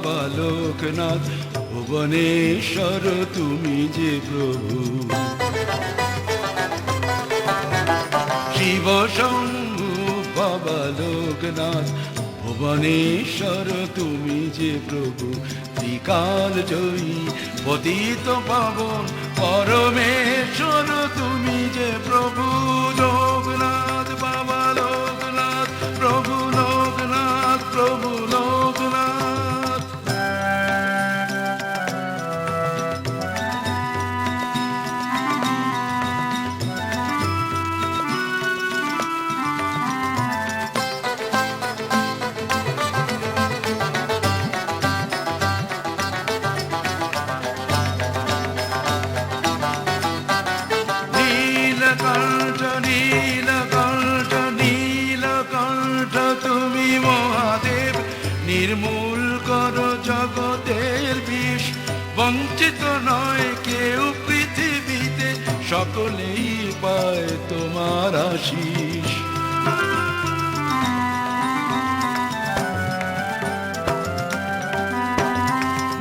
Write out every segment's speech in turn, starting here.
বাবা লোকনাথ, ভুবনেশ্বর তুমি যে প্রভু। শিব শম্ভু বাবা লোকনাথ, ভুবনেশ্বর তুমি যে প্রভু। ত্রিকাল জয়ী পতিত পাবন পরমেশ্বর তুমি যে প্রভু। লোকনাথ বাবা লোকনাথ, প্রভু লোকনাথ, প্রভু লোকনাথ। নীলকণ্ঠ নীলকণ্ঠ নীলকণ্ঠ তুমি মহাদেব, নির্মূল করো জগতের বিষ। বঞ্চিত নয় কেউ পৃথিবীতে, সকলেই পায় তোমার আশিস।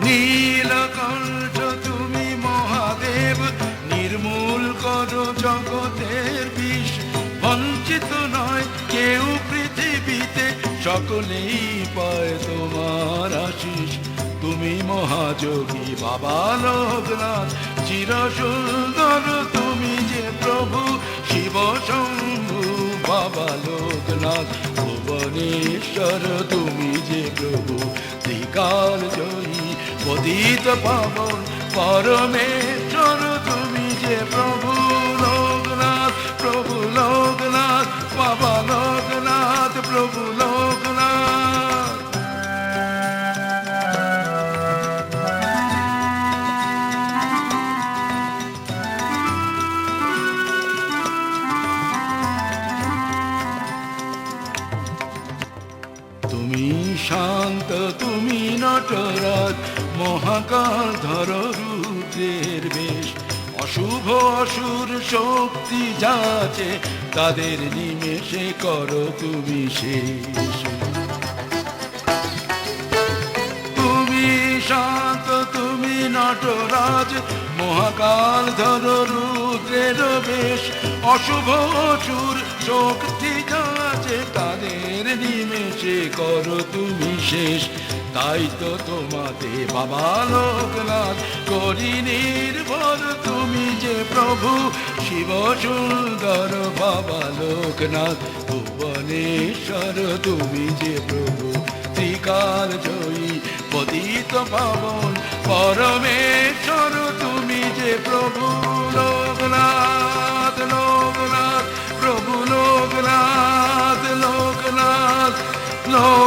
নীলকণ্ঠ তুমি মহাদেব, নির্মূল করো জগতের বিষ। বঞ্চিত নয় কেউ পৃথিবীতে, সকলেই পায় তোমার আশিস। তুমি মহাযোগী বাবা লোকনাথ, চির সুন্দর তুমি যে প্রভু। শিব শম্ভু বাবা লোকনাথ, ভুবনেশ্বর তুমি যে প্রভু। ত্রিকাল জয়ী পতিত পাবন পরমেশ্বর তুমি যে প্রভু। লোকনাথ প্রভু লোকনাথ, বাবা লোকনাথ, প্রভু লোকনাথ। তুমি শান্ত তুমি নটরাজ, মহাকাল ধর রুদ্রের বেশ। অশুভ অসুর শক্তি যাচে, তাদের নিমেষে করো তুমি শেষ। তুমি শান্ত তুমি নটরাজ, মহাকাল ধর রুদ্রের বেশ। অশুভ অসুর শক্তি যাচে, তাদের নিমেষে করো তুমি শেষ। তাই তো তোমাতে বাবা লোকনাথ করি নির্ভর তুমি যে প্রভু। শিব সুন্দর বাবা লোকনাথ, ভুবনেশ্বর তুমি যে প্রভু। ত্রিকাল জয়ী পতিত পাবন পরমেশ্বর তুমি যে প্রভু। লোকনাথ লোকনাথ, প্রভু লোকনাথ, লোকনাথ লোক।